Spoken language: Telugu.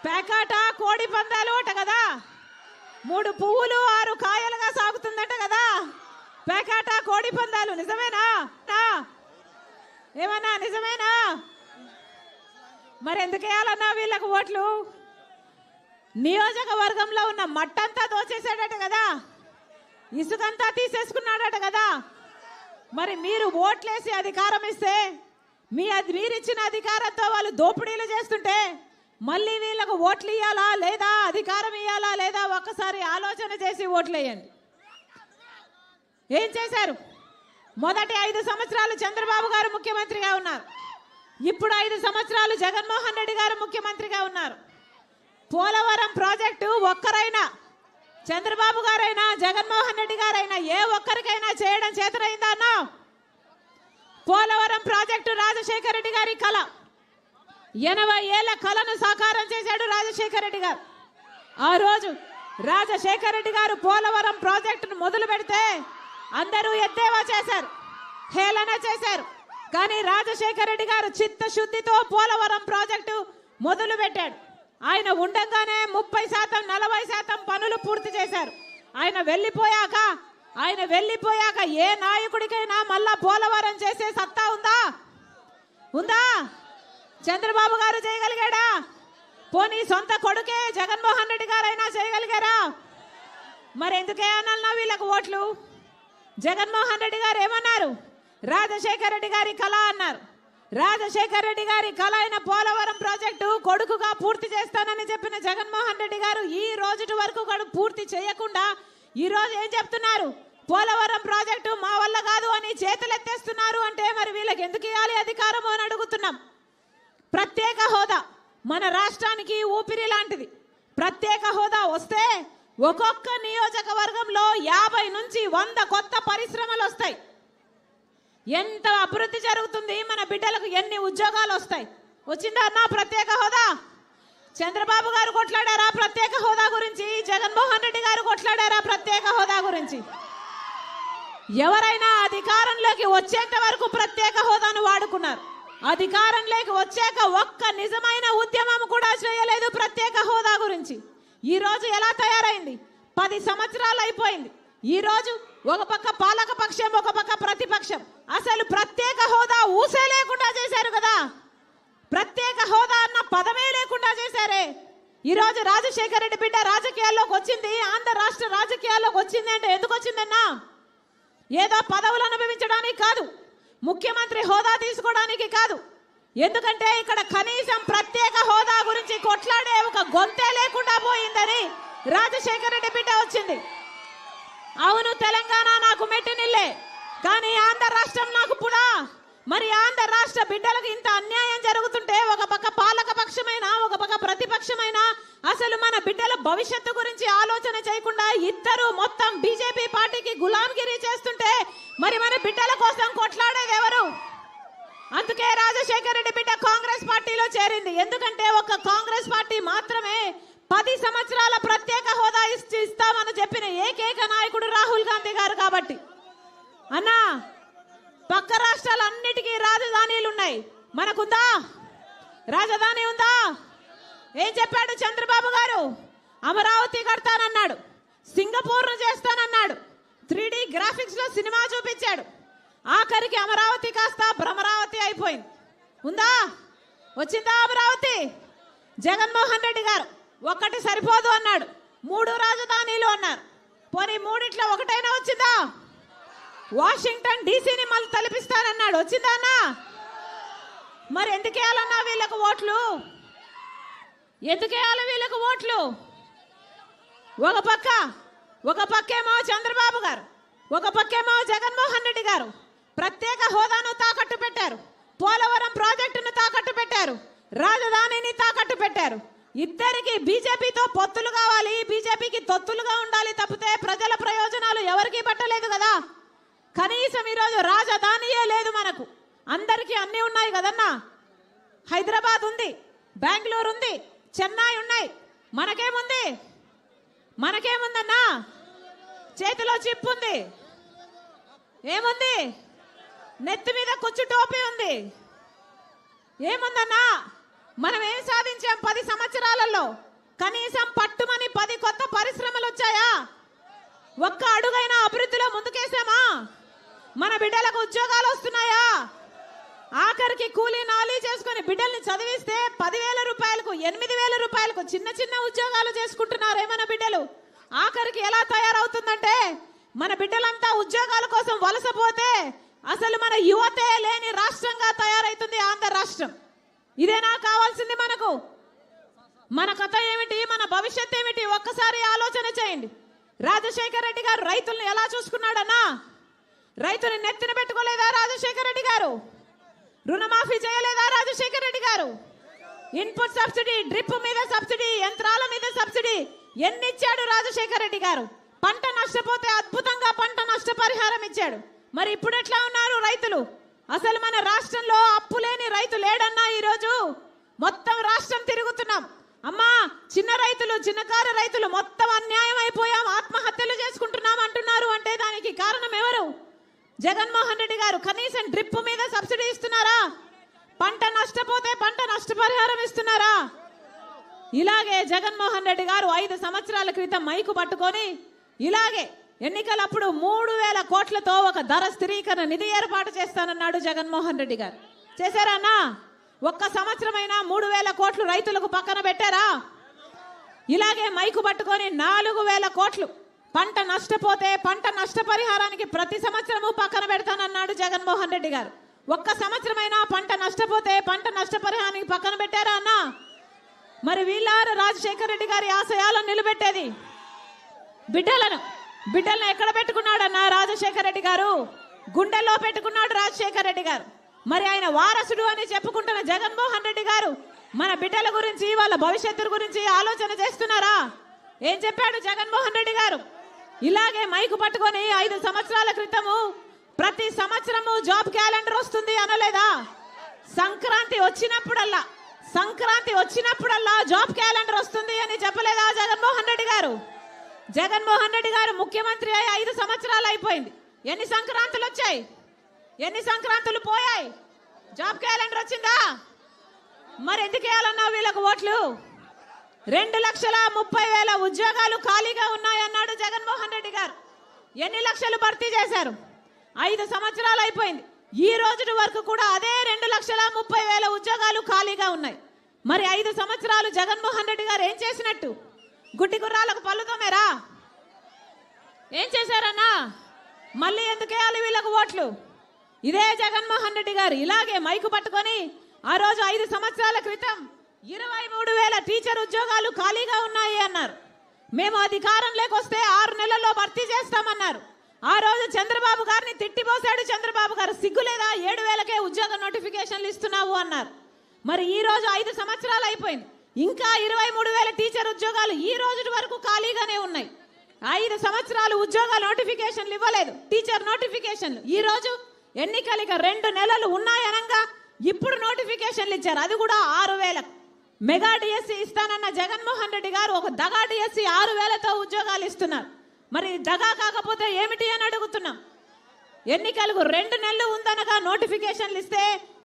పేకాట కోడి పందాలు అట కదా, 3 పువ్వులు 6 కాయలుగా సాగుతుందట కదా పేకాట కోడి పందాలు. నిజమేనా? ఏమన్నా నిజమేనా? మరి ఎందుకు వేయాలన్నా వీళ్ళకు ఓట్లు? నియోజకవర్గంలో ఉన్న మట్టంతా దోచేసాడట కదా, ఇసుకంతా తీసేసుకున్నాడట కదా. మరి మీరు ఓట్లేసి అధికారం ఇస్తే మీరిచ్చిన అధికారంతో వాళ్ళు దోపిడీలు చేస్తుంటే మళ్ళీ వీళ్ళకు ఓట్లు ఇవ్వాలా లేదా, అధికారం ఇవ్వాలా లేదా, ఒక్కసారి ఆలోచన చేసి ఓట్లు వేయండి. ఏం చేశారు? మొదటి 5 సంవత్సరాలు చంద్రబాబు గారు ముఖ్యమంత్రిగా ఉన్నారు. ఇప్పుడు 5 సంవత్సరాలు జగన్మోహన్ రెడ్డి గారు ముఖ్యమంత్రిగా ఉన్నారు. పోలవరం ప్రాజెక్టు ఒక్కరైనా, చంద్రబాబు గారైనా జగన్మోహన్ రెడ్డి గారైనా ఏ ఒక్కరికైనా చేయడం చేతనైందా అన్నా? పోలవరం ప్రాజెక్టు రాజశేఖర రెడ్డి గారి కళ, 80 ఏళ్ల కళను సాకారం చేశాడు రాజశేఖర రెడ్డి గారు. ఆ రోజు రాజశేఖర రెడ్డి గారు పోలవరం ప్రాజెక్టును మొదలు పెడితే అందరూ ఎద్దేవా చేశారు, హేళన చేశారు. కానీ రాజశేఖర రెడ్డి గారు చిత్తశుద్ధితో పోలవరం ప్రాజెక్టు మొదలు పెట్టాడు. ఆయన ఉండగానే 30% 40% పనులు పూర్తి చేశారు. ఆయన వెళ్ళిపోయాక ఏ నాయకుడికైనా మళ్ళా పోలవరం చేసే సత్తా ఉందా? చంద్రబాబు గారు చేయగలిగాడా? పోనీ సొంత కొడుకే జగన్మోహన్ రెడ్డి గారైనా చేయగలిగారా? మరి ఎందుకే అన్నా వీళ్ళకు ఓట్లు? జగన్మోహన్ రెడ్డి గారు ఏమన్నారు? రాజశేఖర రెడ్డి గారి కళ అన్నారు. రాజశేఖర రెడ్డి గారి కళ అయిన పోలవరం ప్రాజెక్టు కొడుకుగా పూర్తి చేస్తానని చెప్పిన జగన్మోహన్ రెడ్డి గారు ఈ రోజు వరకు పూర్తి చేయకుండా ఈ రోజు ఏం చెప్తున్నారు? పోలవరం ప్రాజెక్టు మా వల్ల కాదు అని చేతులెత్తేస్తున్నారు. అంటే మరి వీళ్ళకి ఎందుకు ఇవ్వాలి అధికారము అని అడుగుతున్నాం. ప్రత్యేక హోదా మన రాష్ట్రానికి ఊపిరి లాంటిది. ప్రత్యేక హోదా వస్తే ఒక్కొక్క నియోజకవర్గంలో 50 నుంచి 100 కొత్త పరిశ్రమలు వస్తాయి. ఎంత అభివృద్ధి జరుగుతుంది, మన బిడ్డలకు ఎన్ని ఉద్యోగాలు వస్తాయి. వచ్చిందా అన్న ప్రత్యేక హోదా? చంద్రబాబు గారు కొట్లాడారా ప్రత్యేక హోదా గురించి? జగన్మోహన్ రెడ్డి గారు కొట్లాడారా ప్రత్యేక హోదా గురించి? ఎవరైనా అధికారంలోకి వచ్చేంత వరకు ప్రత్యేక హోదాను వాడుకున్నారు. అధికారంలోకి వచ్చాక ఒక్క నిజమైన ఉద్యమం కూడా చేయలేదు ప్రత్యేక హోదా గురించి. ఈ రోజు ఎలా తయారైంది? 10 సంవత్సరాలు అయిపోయింది. ఈ రోజు ఒక పక్క పాలక పక్షం, ఒక పక్క ప్రతిపక్షం. అసలు ప్రత్యేక హోదా ఊసే లేకుండా చేశారు కదా. ప్రత్యేక హోదా అన్న పదమే లేకుండా చేశారే. ఈ రోజు రాజశేఖర రెడ్డి బిడ్డ రాజకీయాల్లోకి వచ్చింది, ఆంధ్ర రాష్ట్ర రాజకీయాల్లోకి వచ్చింది అంటే ఎందుకు వచ్చిందన్నా? ఏదో పదవులు అనుభవించడానికి కాదు, ముఖ్యమంత్రి హోదా తీసుకోవడానికి కాదు. ఎందుకంటే ఇక్కడ కనీసం ప్రత్యేక హోదా గురించి కొట్లాడే ఒక గొంతే లేకుండా పోయిందని రాజశేఖర రెడ్డి బిడ్డ వచ్చింది. అవును, తెలంగాణ నాకు మెట్టినిల్లే, కానీ ఆంధ్ర రాష్ట్రం నాకు పుడా. మరి ఆంధ్ర రాష్ట్ర బిడ్డలకు ఇంత అన్యాయం జరుగుతుంటే ఒక పక్క పాలక పక్షమైన, ఒక పక్క ప్రతిపక్షమైన అసలు మన బిడ్డల భవిష్యత్తు గురించి ఆలోచన చేయకుండా ఇద్దరు మొత్తం బీజేపీ పార్టీకి గులాంగిరి చేస్తుంటే మరి మన బిడ్డల కోసం కొట్లాడేది ఎవరు? అందుకే రాజశేఖర రెడ్డి బిడ్డ కాంగ్రెస్ పార్టీలో చేరింది. ఎందుకంటే ఒక కాంగ్రెస్ పార్టీ మాత్రమే 10 సంవత్సరాల ప్రత్యేక హోదా ఇస్తామని చెప్పిన ఏకైక నాయకుడు రాహుల్ గాంధీ గారు. కాబట్టి అన్నా, పక్క రాష్ట్రాలన్నిటికీ రాజధానీలు ఉన్నాయి, మనకుందా? రాజధాని ఉందా? ఏం చెప్పాడు చంద్రబాబు గారు? అమరావతి కడతానన్నాడు, సింగపూర్ను చేస్తానన్నాడు, 3D గ్రాఫిక్స్ లో సినిమా చూపించాడు. ఆఖరికి అమరావతి కాస్త భ్రమరావతి అయిపోయింది. ఉందా? వచ్చిందా అమరావతి? జగన్మోహన్ రెడ్డి గారు ఒక్కటి సరిపోదు అన్నాడు, 3 రాజధానీలు అన్నారు. పోనీ 3 ఒకటైనా వచ్చిందా? వాషింగ్టన్ డీసీని మళ్ళీ తలపిస్తానన్నాడు, వచ్చిందా అన్నా? మరి ఎందుకేయాలన్నా వీళ్ళకు ఓట్లు? ఎందుకేయాలి వీళ్ళకు ఓట్లు? ఒక పక్కేమో చంద్రబాబు గారు, ఒక పక్కేమో జగన్మోహన్ రెడ్డి గారు ప్రత్యేక హోదాను తాకట్టు పెట్టారు, పోలవరం ప్రాజెక్టును తాకట్టు పెట్టారు, రాజధానిని తాకట్టు పెట్టారు. ఇద్దరికి బీజేపీతో పొత్తులు కావాలి, బీజేపీకి తొత్తులుగా ఉండాలి తప్పితే ప్రజల ప్రయోజనాలు ఎవరికీ పట్టలేదు కదా. కనీసం ఈరోజు రాజధానియే లేదు మనకు. అందరికీ అన్నీ ఉన్నాయి కదన్నా. హైదరాబాద్ ఉంది, బెంగళూరు ఉంది, చెన్నై ఉన్నాయి. మనకేముందన్నా? చేతిలో చిప్ ఉంది, ఏముంది? నెత్తి మీద కొచ్చు టోపీ ఉంది, ఏముందన్నా? మనం ఏం సాధించాం 10 సంవత్సరాలలో? కనీసం పట్టుమని 10 కొత్త పరిశ్రమలు వచ్చాయా? ఒక్క అడుగైనా అభివృద్ధిలో ముందుకేసామా? మన బిడ్డలకు ఉద్యోగాలు వస్తున్నాయా? ఆఖరికి కూలీ నాలి చేసుకుని బిడ్డల్ని చదివిస్తే 10,000 రూపాయలకు 8,000 రూపాయలకు చిన్న చిన్న ఉద్యోగాలు చేసుకుంటున్నారే మన బిడ్డలు. ఆఖరికి ఎలా తయారవుతుందంటే మన బిడ్డలంతా ఉద్యోగాల కోసం వలసపోతే అసలు మన యువతే లేని రాష్ట్రంగా తయారైతుంది ఆంధ్ర రాష్ట్రం. ఇదేనా కావాల్సింది మనకు? మన కథ ఏమిటి, మన భవిష్యత్ ఏమిటి ఒక్కసారి ఆలోచన చేయండి. రాజశేఖర రెడ్డి గారు రైతులను ఎలా చూసుకున్నాడన్నా? రైతుని నెత్తిన పెట్టుకోలేదా రాజశేఖర రెడ్డి గారు? రుణమాఫీ చేయలేదా రాజశేఖర రెడ్డి గారు? ఇన్పుట్ సబ్సిడీ, డ్రిప్ మీద సబ్సిడీ, యంత్రాల మీద సబ్సిడీ ఎన్ని ఇచ్చాడు రాజశేఖర రెడ్డి గారు? పంట నష్టపోతే అద్భుతంగా పంట నష్టపరిహారం ఇచ్చాడు. మరి ఇప్పుడు ఎట్లా ఉన్నారు రైతులు? అసలు మన రాష్ట్రంలో అప్పు లేని రైతు లేడన్నా. ఈరోజు మొత్తం రాష్ట్రం తిరుగుతున్నాం. అమ్మా, చిన్న రైతులు, చిన్నకారు రైతులు మొత్తం అన్యాయం అయిపోయాం, ఆత్మహత్యలు చేసుకుంటున్నాం అంటున్నారు. అంటే దానికి కారణం ఎవరు? జగన్మోహన్ రెడ్డి గారు. కనీసం డ్రిప్ మీద సబ్సిడీ ఇస్తున్నారా? పంట నష్టపోతే పంట నష్టపరిహారం ఇస్తున్నారా? ఇలాగే జగన్మోహన్ రెడ్డి గారు 5 సంవత్సరాల క్రితం మైకు పట్టుకొని ఇలాగే ఎన్నికలప్పుడు 3,000 కోట్లతో ఒక ధర స్థిరీకరణ నిధి ఏర్పాటు చేస్తానన్నాడు జగన్మోహన్ రెడ్డి గారు. చేశారన్నా? ఒక్క సంవత్సరమైనా 3,000 కోట్లు రైతులకు పక్కన పెట్టారా? ఇలాగే మైకు పట్టుకొని 4,000 కోట్లు పంట నష్టపోతే పంట నష్టపరిహారానికి ప్రతి సంవత్సరము పక్కన పెడతానన్నాడు జగన్మోహన్ రెడ్డి గారు. ఒక్క సంవత్సరమైనా పంట నష్టపోతే పంట నష్టపరిహారానికి పక్కన పెట్టారా అన్నా? మరి వీళ్ళారు రాజశేఖర రెడ్డి గారి ఆశయాలను నిలబెట్టేది? బిడ్డలను ఎక్కడ పెట్టుకున్నాడన్నా రాజశేఖర రెడ్డి గారు? గుండెల్లో పెట్టుకున్నాడు రాజశేఖర రెడ్డి గారు. మరి ఆయన వారసుడు అని చెప్పుకుంటున్న జగన్మోహన్ రెడ్డి గారు మన బిడ్డల గురించి, వాళ్ళ భవిష్యత్తు గురించి ఆలోచన చేస్తున్నారా? ఏం చెప్పాడు జగన్మోహన్ రెడ్డి గారు? ఇలాగే మైకు పట్టుకొని 5 సంవత్సరాల క్రితము ప్రతి సంవత్సరము జాబ్ క్యాలెండర్ వస్తుంది అనలేదా? సంక్రాంతి వచ్చినప్పుడల్లా జాబ్ క్యాలెండర్ వస్తుంది అని చెప్పలేదా జగన్మోహన్ రెడ్డి గారు? జగన్మోహన్ రెడ్డి గారు ముఖ్యమంత్రి అయి 5 సంవత్సరాలు అయిపోయింది. ఎన్ని సంక్రాంతులు వచ్చాయి? ఎన్ని సంక్రాంతులు పోయాయి? జాబ్ క్యాలెండర్ వచ్చిందా? మరి ఎందుకు వేయాలన్నా వీళ్ళకు ఓట్లు? 2,30,000 ఉద్యోగాలు ఖాళీగా ఉన్నాయన్నాడు జగన్మోహన్ రెడ్డి గారు. ఎన్ని లక్షలు భర్తీ చేశారు? 5 సంవత్సరాలు అయిపోయింది. ఈ రోజు వరకు కూడా అదే 2,30,000 ఉద్యోగాలు ఖాళీగా ఉన్నాయి. మరి 5 సంవత్సరాలు జగన్మోహన్ రెడ్డి గారు ఏం చేసినట్టు? గుడ్డి గుర్రాలకు పళ్ళు తోమేరా? ఏం చేశారన్నా? మళ్ళీ ఎందుకు వేయాలి వీళ్ళకు ఓట్లు? ఇదే జగన్మోహన్ రెడ్డి గారు ఇలాగే మైకు పట్టుకొని ఆ రోజు 5 సంవత్సరాల క్రితం 23,000 టీచర్ ఉద్యోగాలు ఖాళీగా ఉన్నాయి అన్నారు. మేము అధికారంలోకి వస్తే 6 నెలల్లో భర్తీ చేస్తామన్నారు. ఆ రోజు చంద్రబాబు గారిని తిట్టిపోసాడు చంద్రబాబు గారు. సిగ్గులేదా? 7,000కే ఉద్యోగ నోటిఫికేషన్లు ఇస్తున్నావు అన్నారు. మరి ఈ రోజు 5 సంవత్సరాలు అయిపోయింది, ఇంకా 23,000 టీచర్ ఉద్యోగాలు ఈ రోజు వరకు ఖాళీగానే ఉన్నాయి. 5 సంవత్సరాలు ఉద్యోగ నోటిఫికేషన్లు ఇవ్వలేదు, టీచర్ నోటిఫికేషన్లు. ఈ రోజు ఎన్నికలు 2 నెలలు ఉన్నాయనగా ఇప్పుడు నోటిఫికేషన్లు ఇచ్చారు, అది కూడా 6,000. మెగా డిఎస్సి ఇస్తానన్న జగన్మోహన్ రెడ్డి గారు ఒక దగా డిఎస్సి 6,000తో ఉద్యోగాలు ఇస్తున్నారు. మరి దగా కాకపోతే ఏమిటి అని అడుగుతున్నాం. ఎన్నికలకు 2 నెలలు ఉందనగా నోటిఫికేషన్లు ఇస్తే